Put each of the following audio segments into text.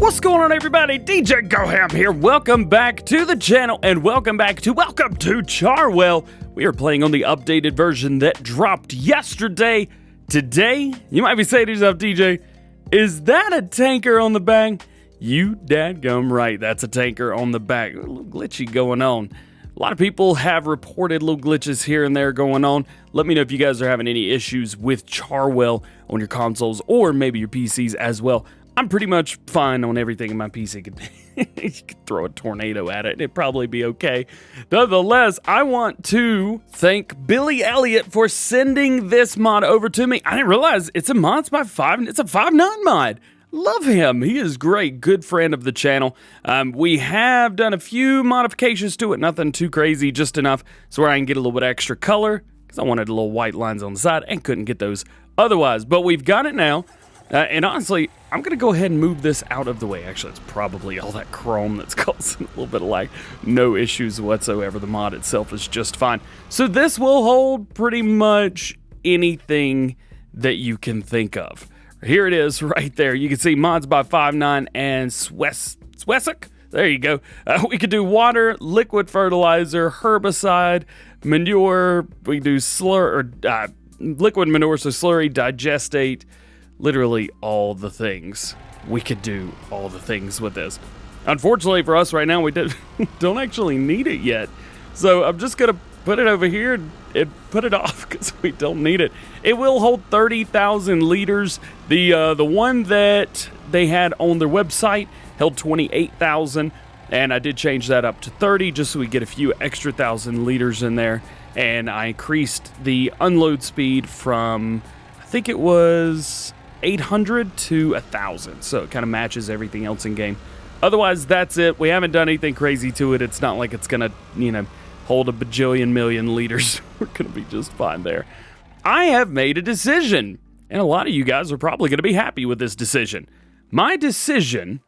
What's going on, everybody? DjGoHam here. Welcome back to the channel and welcome to Charwell. We are playing on the updated version that dropped yesterday. Today, you might be saying to yourself, DJ, is that a tanker on the back? You dadgum right, that's a tanker on the back. A little glitchy going on. A lot of people have reported little glitches here and there going on. Let me know if you guys are having any issues with Charwell on your consoles or maybe your PCs as well. I'm pretty much fine on everything in my PC. You could throw a tornado at it, it'd probably be okay. Nonetheless, I want to thank Billy Elliott for sending this mod over to me. I didn't realize it's a mod, it's a 5.9 mod. Love him, he is great, good friend of the channel. We have done a few modifications to it, nothing too crazy, just enough so where I can get a little bit extra color, because I wanted a little white lines on the side and couldn't get those otherwise. But we've got it now. And honestly, I'm going to go ahead and move this out of the way. Actually, it's probably all that chrome that's causing a little bit of lag. No issues whatsoever. The mod itself is just fine. So this will hold pretty much anything that you can think of. Here it is right there. You can see mods by 5.9 and Swessic. There you go. We could do water, liquid fertilizer, herbicide, manure. We do liquid manure, so slurry, digestate. Literally all the things. We could do all the things with this. Unfortunately for us right now, we don't actually need it yet. So I'm just going to put it over here and put it off because we don't need it. It will hold 30,000 liters. The one that they had on their website held 28,000. And I did change that up to 30 just so we get a few extra thousand liters in there. And I increased the unload speed from, I think it was 800 to 1,000, so it kind of matches everything else in game. Otherwise, that's it. We haven't done anything crazy to it. It's not like it's gonna, hold a bajillion million liters. We're gonna be just fine there. I have made a decision, and a lot of you guys are probably gonna be happy with this decision. My decision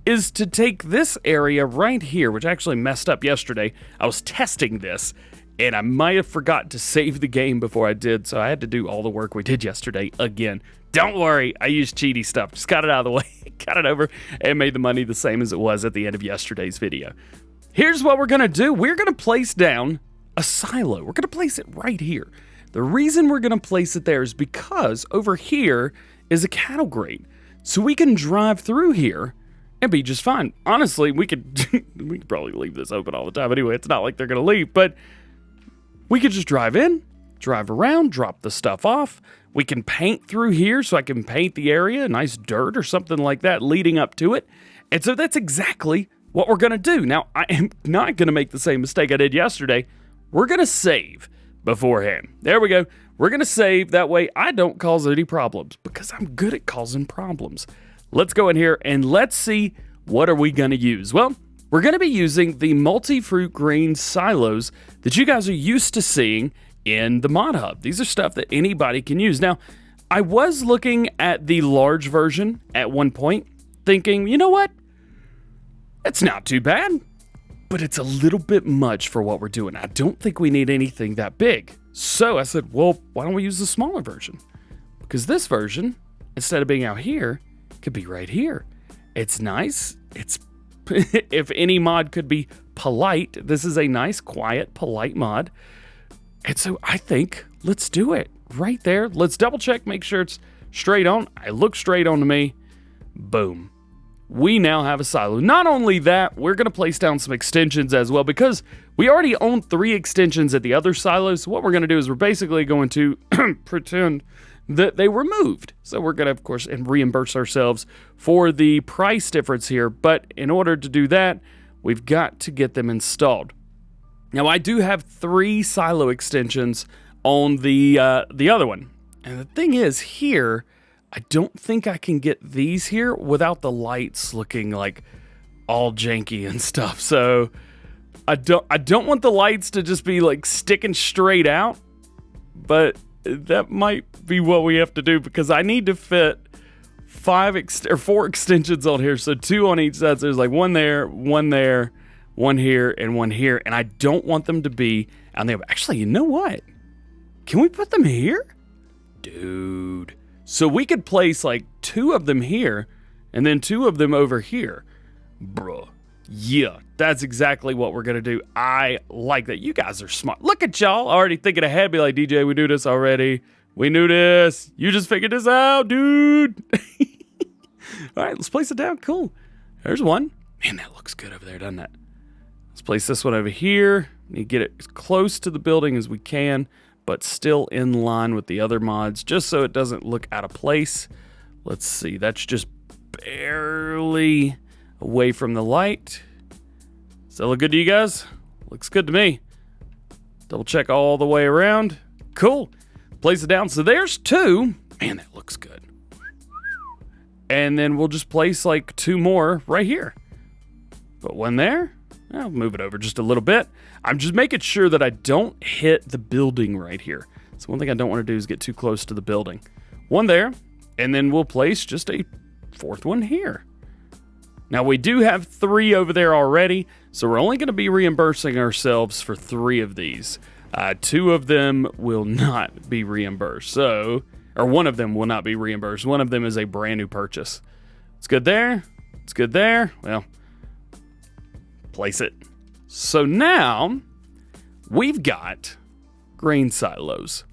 is to take this area right here, which actually messed up yesterday. I was testing this, and I might have forgot to save the game before I did, so I had to do all the work we did yesterday again. Don't worry, I used cheaty stuff. Just got it out of the way, got it over, and made the money the same as it was at the end of yesterday's video. Here's what we're going to do. We're going to place down a silo. We're going to place it right here. The reason we're going to place it there is because over here is a cattle grate. So we can drive through here and be just fine. Honestly, we could probably leave this open all the time anyway. It's not like they're going to leave, but we could just drive in, drive around, drop the stuff off. We can paint through here, so I can paint the area, nice dirt or something like that leading up to it. And so that's exactly what we're going to do. Now, I am not going to make the same mistake I did yesterday. We're going to save beforehand. There we go. We're going to save. That way I don't cause any problems because I'm good at causing problems. Let's go in here and let's see what are we going to use. Well, we're going to be using the multi-fruit grain silos that you guys are used to seeing in the mod hub. These are stuff that anybody can use. Now, I was looking at the large version at one point, thinking, you know what? It's not too bad, but it's a little bit much for what we're doing. I don't think we need anything that big. So I said, well, why don't we use the smaller version? Because this version, instead of being out here, could be right here. It's nice. It's if any mod could be polite, this is a nice, quiet, polite mod. And so I think let's do it right there. Let's double check, make sure it's straight on. It looks straight on to me. Boom. We now have a silo. Not only that, we're going to place down some extensions as well because we already own 3 extensions at the other silos. So what we're going to do is we're basically going to pretend that they were moved. So we're going to, of course, reimburse ourselves for the price difference here. But in order to do that, we've got to get them installed. Now, I do have 3 silo extensions on the other one. And the thing is, here, I don't think I can get these here without the lights looking like all janky and stuff. So I don't want the lights to just be like sticking straight out, but that might be what we have to do because I need to fit 4 extensions on here. So 2 on each side. So there's like one there, one here, and one here. And I don't want them to be on there. Actually, you know what? Can we put them here? Dude. So we could place like 2 of them here and then 2 of them over here. Bruh. Yeah, that's exactly what we're gonna do. I like that. You guys are smart. Look at y'all already thinking ahead. Be like, DJ, we knew this already. We knew this. You just figured this out, dude. All right, let's place it down. Cool. There's one. Man, that looks good over there, doesn't it? Let's place this one over here. Need to get it as close to the building as we can, but still in line with the other mods, just so it doesn't look out of place. Let's see. That's just barely away from the light. Does that look good to you guys? Looks good to me. Double check all the way around. Cool. Place it down. So there's 2. Man, that looks good. And then we'll just place like 2 more right here. Put one there. I'll move it over just a little bit. I'm just making sure that I don't hit the building right here. So one thing I don't want to do is get too close to the building. One there. And then we'll place just a 4th one here. Now, we do have 3 over there already, so we're only going to be reimbursing ourselves for 3 of these. 2 of them will not be reimbursed, or one of them will not be reimbursed. One of them is a brand new purchase. It's good there. It's good there. Well, place it. So now, we've got grain silos.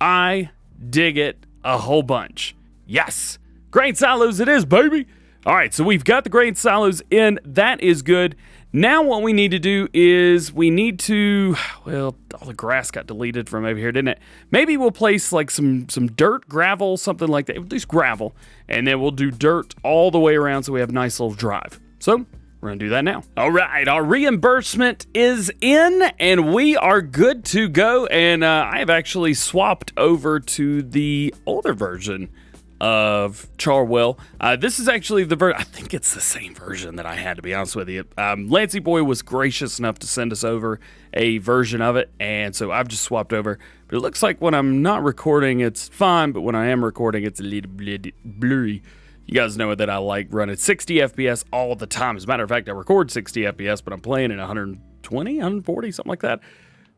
I dig it a whole bunch. Yes, grain silos it is, baby. All right, so we've got the grain silos in. That is good. Now what we need to do is we need to, well, all the grass got deleted from over here, didn't it? Maybe we'll place like some dirt, gravel, something like that. At least gravel. And then we'll do dirt all the way around so we have a nice little drive. So we're going to do that now. All right, our reimbursement is in and we are good to go. And I have actually swapped over to the older version of Charwell. This is actually the version, I think it's the same version that I had, to be honest with you. Lancey Boy was gracious enough to send us over a version of it, and so I've just swapped over. But it looks like when I'm not recording, it's fine, but when I am recording, it's a little blurry. You guys know that I like running 60 FPS all the time. As a matter of fact, I record 60 FPS, but I'm playing at 120, 140, something like that.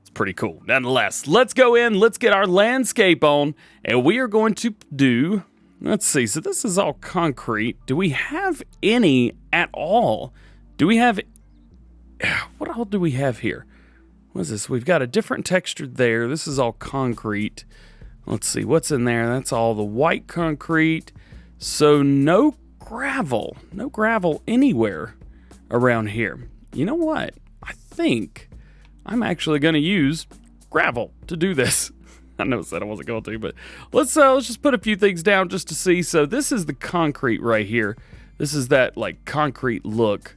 It's pretty cool. Nonetheless, let's go in, let's get our landscape on, and we are going to do... Let's see, so this is all concrete. Do we have any at all? Do we have, what all do we have here? What is this? We've got a different texture there. This is all concrete. Let's see, what's in there? That's all the white concrete. So no gravel anywhere around here. You know what? I think I'm actually gonna use gravel to do this. I know I said I wasn't going to, but let's just put a few things down just to see. So this is the concrete right here. This is that like concrete look.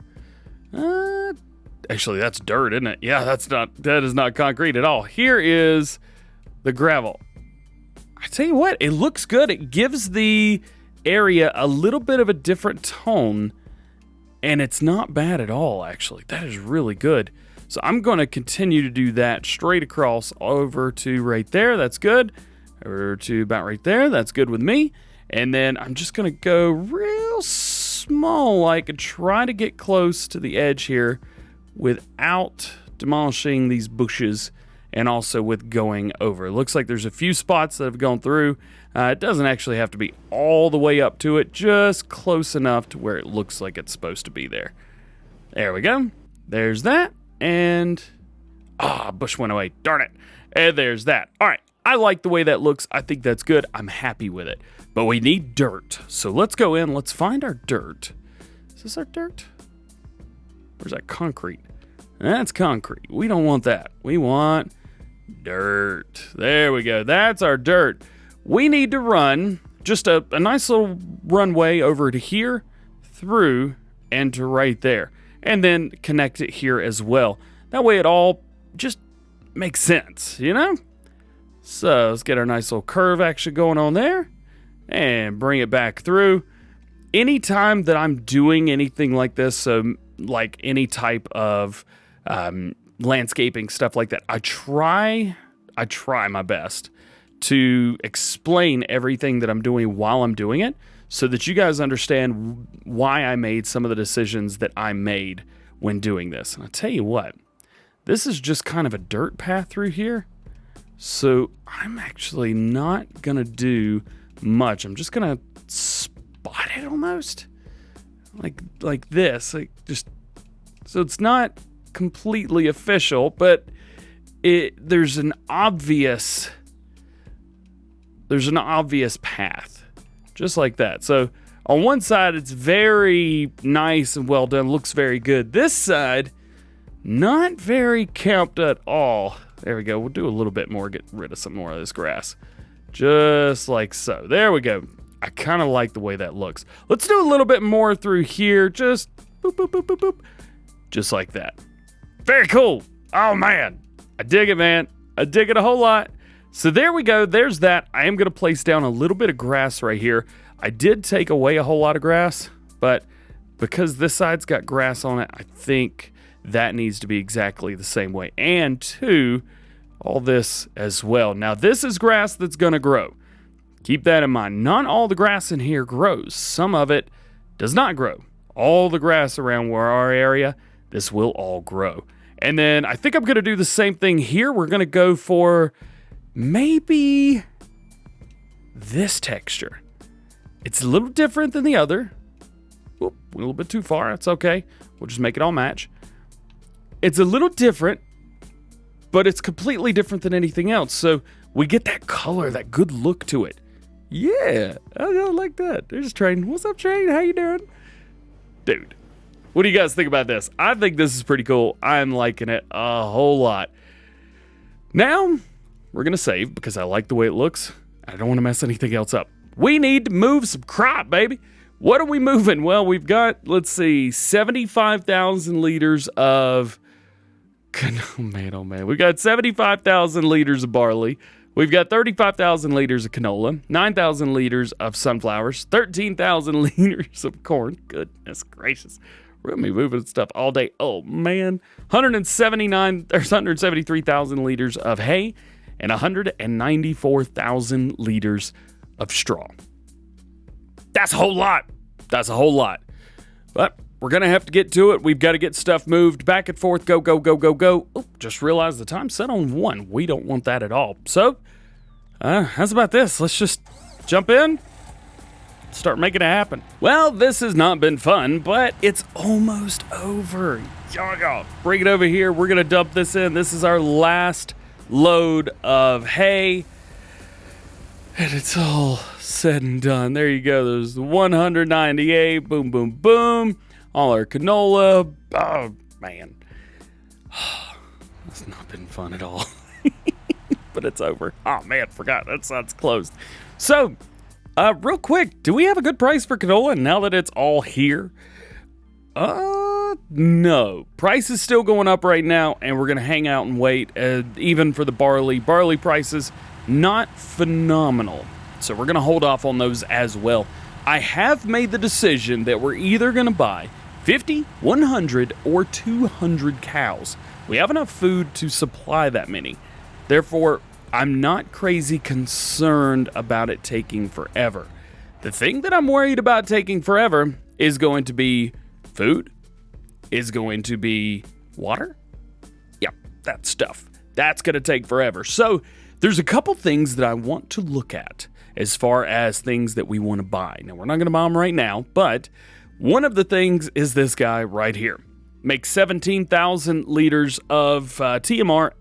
Actually, that's dirt, isn't it? Yeah, that is not concrete at all. Here is the gravel. I tell you what, it looks good. It gives the area a little bit of a different tone, and it's not bad at all, actually. That is really good. So I'm going to continue to do that straight across over to right there. That's good. Over to about right there. That's good with me. And then I'm just going to go real small, like, and try to get close to the edge here without demolishing these bushes and also with going over. It looks like there's a few spots that have gone through. It doesn't actually have to be all the way up to it, just close enough to where it looks like it's supposed to be there. There we go. There's that. And, bush went away. Darn it. And there's that. All right. I like the way that looks. I think that's good. I'm happy with it. But we need dirt. So let's go in. Let's find our dirt. Is this our dirt? Where's that concrete? That's concrete. We don't want that. We want dirt. There we go. That's our dirt. We need to run just a nice little runway over to here, through, and to right there. And then connect it here as well. That way it all just makes sense, you know? So let's get our nice little curve action going on there and bring it back through. Anytime that I'm doing anything like this, so like any type of landscaping, stuff like that, I try my best to explain everything that I'm doing while I'm doing it, so that you guys understand why I made some of the decisions that I made when doing this. And I'll tell you what, this is just kind of a dirt path through here. So I'm actually not going to do much. I'm just going to spot it almost. like this, like just so it's not completely official, but there's an obvious path, just like that. So on one side, it's very nice and well done, looks very good. This side, not very kept at all. There we go. We'll do a little bit more, get rid of some more of this grass. Just like so. There we go. I kind of like the way that looks. Let's do a little bit more through here. Just boop, boop, boop, boop, boop. Just like that. Very cool. Oh, man. I dig it, man. I dig it a whole lot. So there we go. There's that. I am going to place down a little bit of grass right here. I did take away a whole lot of grass, but because this side's got grass on it, I think that needs to be exactly the same way. And two, all this as well. Now, this is grass that's going to grow. Keep that in mind. Not all the grass in here grows. Some of it does not grow. All the grass around where our area, this will all grow. And then I think I'm going to do the same thing here. We're going to go for maybe this texture. It's a little different than the other. Whoop, a little bit too far. That's okay. We'll just make it all match. It's a little different, but it's completely different than anything else. So we get that color, that good look to it. Yeah, I like that. There's Train. What's up, Train? How you doing? Dude, what do you guys think about this? I think this is pretty cool. I'm liking it a whole lot. Now, we're going to save because I like the way it looks. I don't want to mess anything else up. We need to move some crop, baby. What are we moving? Well, we've got, let's see, 75,000 liters of... Oh, man. We've got 75,000 liters of barley. We've got 35,000 liters of canola, 9,000 liters of sunflowers, 13,000 liters of corn. Goodness gracious. We're going to be moving stuff all day. Oh, man. 173,000 liters of hay and 194,000 liters of straw. That's a whole lot. That's a whole lot. But we're going to have to get to it. We've got to get stuff moved back and forth. Go, go, go, go, go. Oh, just realized the time's set on 1. We don't want that at all. So, how's about this? Let's just jump in. Start making it happen. Well, this has not been fun, but it's almost over. Y'all, bring it over here. We're going to dump this in. This is our last load of hay. And it's all said and done. There you go. There's 198. Boom, boom, boom. All our canola. Oh, man. That's not been fun at all. But it's over. Oh, man, forgot. That's closed. So, real quick, do we have a good price for canola now that it's all here? No. Price is still going up right now, and we're going to hang out and wait. Even for the barley. Barley prices, not phenomenal. So we're going to hold off on those as well. I have made the decision that we're either going to buy 50, 100, or 200 cows. We have enough food to supply that many. Therefore, I'm not crazy concerned about it taking forever. The thing that I'm worried about taking forever is going to be food, is going to be water. Yep, that stuff. That's going to take forever. So there's a couple things that I want to look at as far as things that we want to buy. Now, we're not going to buy them right now, but one of the things is this guy right here. Makes 17,000 liters of TMR.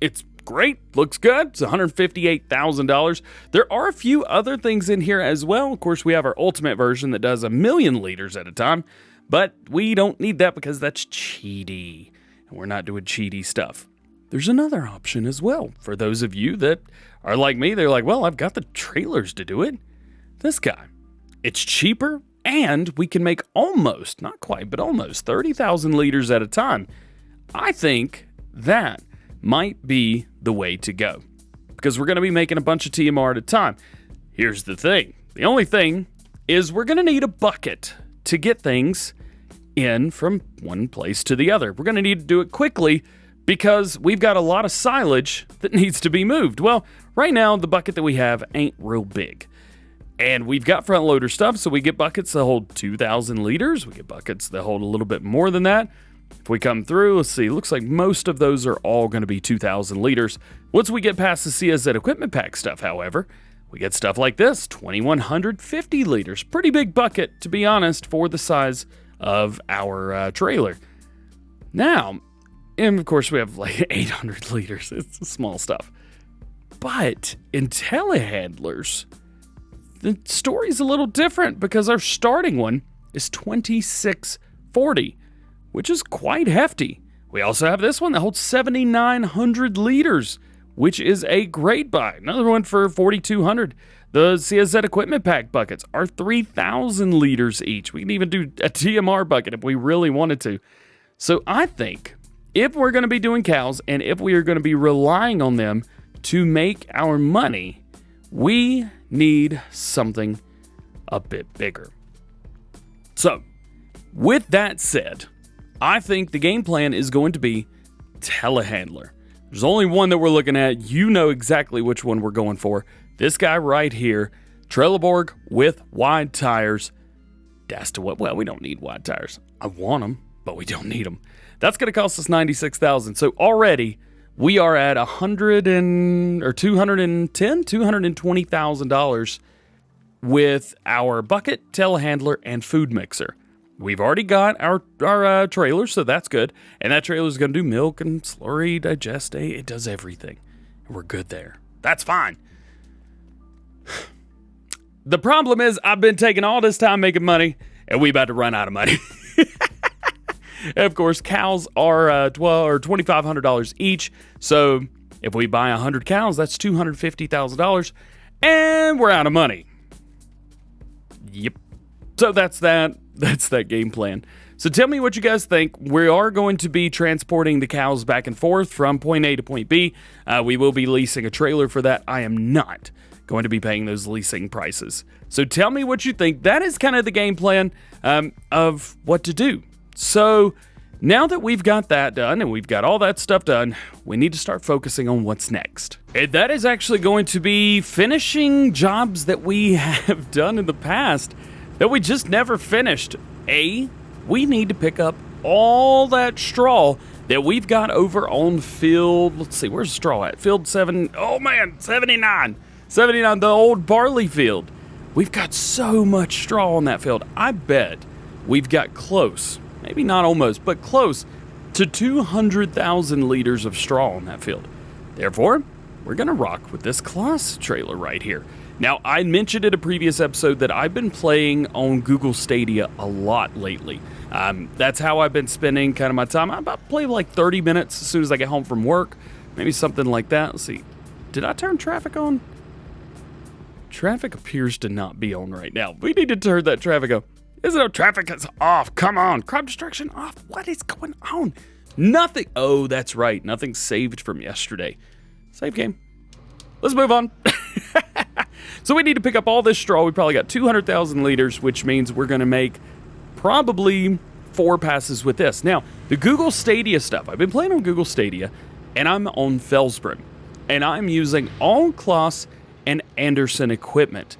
It's great. Looks good. It's $158,000. There are a few other things in here as well. Of course, we have our ultimate version that does 1,000,000 liters at a time, but we don't need that because that's cheaty, and we're not doing cheaty stuff. There's another option as well. For those of you that are like me, they're like, well, I've got the trailers to do it. This guy. It's cheaper, and we can make almost, not quite, but almost 30,000 liters at a time. I think that might be the way to go because we're going to be making a bunch of TMR at a time. Here's the thing. The only thing is we're going to need a bucket to get things in from one place to the other. We're going to need to do it quickly because we've got a lot of silage that needs to be moved. Well, right now, the bucket that we have ain't real big. And we've got front loader stuff, so we get buckets that hold 2,000 liters. We get buckets that hold a little bit more than that. If we come through, let's see, looks like most of those are all going to be 2,000 liters. Once we get past the CSZ equipment pack stuff, however, We get stuff like this, 2,150 liters. Pretty big bucket, to be honest, for the size of our trailer. Now, and of course we have like 800 liters. It's small stuff. But in telehandlers, the story's a little different because our starting one is 2,640, which is quite hefty. We also have this one that holds 7,900 liters, which is a great buy. Another one for 4,200. The CSZ equipment pack buckets are 3,000 liters each. We can even do a TMR bucket if we really wanted to. So I think if we're going to be doing cows and if we are going to be relying on them to make our money, we need something a bit bigger. So with that said, I think the game plan is going to be telehandler. There's only one that we're looking at. You know exactly which one we're going for. This guy right here, Trelleborg with wide tires. That's to what? Well, we don't need wide tires. I want them, but we don't need them. That's going to cost us $96,000. So already we are at $220,000 with our bucket, telehandler, and food mixer. We've already got our trailer, so that's good. And that trailer is going to do milk and slurry, digestate. It does everything. And we're good there. That's fine. The problem is I've been taking all this time making money, and we about to run out of money. And of course, cows are $2,500 each. So if we buy 100 cows, that's $250,000, and we're out of money. Yep. So that's that. That's that game plan. So tell me what you guys think. We are going to be transporting the cows back and forth from point A to point B. We will be leasing a trailer for that. I am not going to be paying those leasing prices. So tell me what you think. That is kind of the game plan of what to do. So now that we've got that done and we've got all that stuff done, we need to start focusing on what's next. And that is actually going to be finishing jobs that we have done in the past that we just never finished. We need to pick up all that straw that we've got over on field, let's see, where's the straw at? Field 7, oh man, 79, the old barley field. We've got so much straw on that field. I bet we've got close, maybe not almost, but close to 200,000 liters of straw on that field. Therefore, we're gonna rock with this class trailer right here. Now, I mentioned in a previous episode that I've been playing on Google Stadia a lot lately. That's how I've been spending kind of my time. I about play like 30 minutes as soon as I get home from work. Maybe something like that. Let's see. Did I turn traffic on? Traffic appears to not be on right now. We need to turn that traffic on. Isn't it? Traffic is off. Come on. Crop destruction off. What is going on? Nothing. Oh, that's right. Nothing saved from yesterday. Save game. Let's move on. So we need to pick up all this straw. We probably got 200,000 liters, which means we're going to make probably 4 passes with this. Now, the Google Stadia stuff. I've been playing on Google Stadia, and I'm on Felsbrunn. And I'm using all Kloss and Anderson equipment.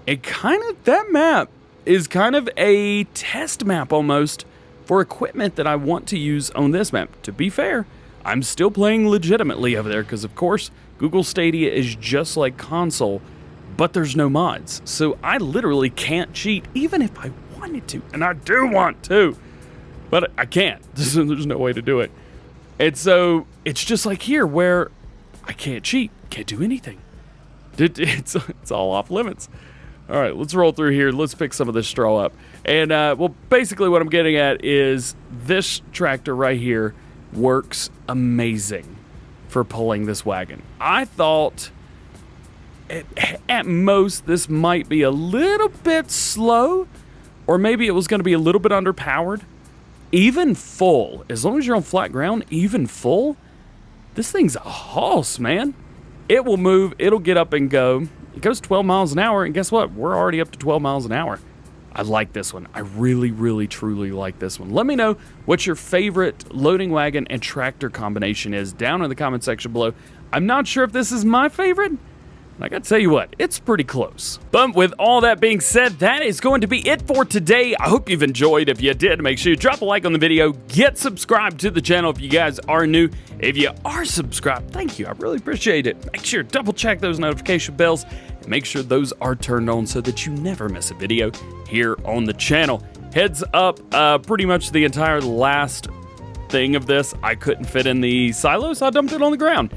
And kind of that map is kind of a test map almost for equipment that I want to use on this map. To be fair, I'm still playing legitimately over there because, of course, Google Stadia is just like console, but there's no mods. So I literally can't cheat even if I wanted to. And I do want to, but I can't. There's no way to do it. And so it's just like here where I can't cheat, can't do anything. It's all off limits. All right, let's roll through here. Let's pick some of this straw up. And, well, basically what I'm getting at is this tractor right here works amazing for pulling this wagon. I thought at most this might be a little bit slow, or maybe it was going to be a little bit underpowered. Even full, as long as you're on flat ground, even full, this thing's a hoss, man. It will move, it'll get up and go. It goes 12 miles an hour, and guess what? We're already up to 12 miles an hour. I like this one. I really, really, truly like this one. Let me know what your favorite loading wagon and tractor combination is down in the comment section below. I'm not sure if this is my favorite. I gotta tell you what, it's pretty close. But with all that being said, that is going to be it for today. I hope you've enjoyed. If you did, make sure you drop a like on the video. Get subscribed to the channel if you guys are new. If you are subscribed, thank you. I really appreciate it. Make sure to double check those notification bells. and make sure those are turned on so that you never miss a video here on the channel. Heads up, pretty much the entire last thing of this, I couldn't fit in the silo, so I dumped it on the ground.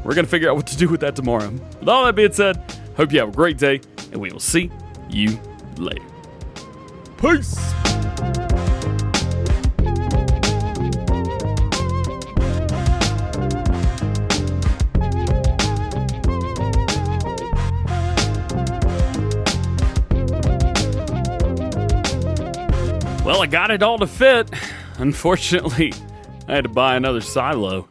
We're gonna figure out what to do with that tomorrow. With all that being said, hope you have a great day, and we will see you later. Peace! Well, I got it all to fit. Unfortunately, I had to buy another silo.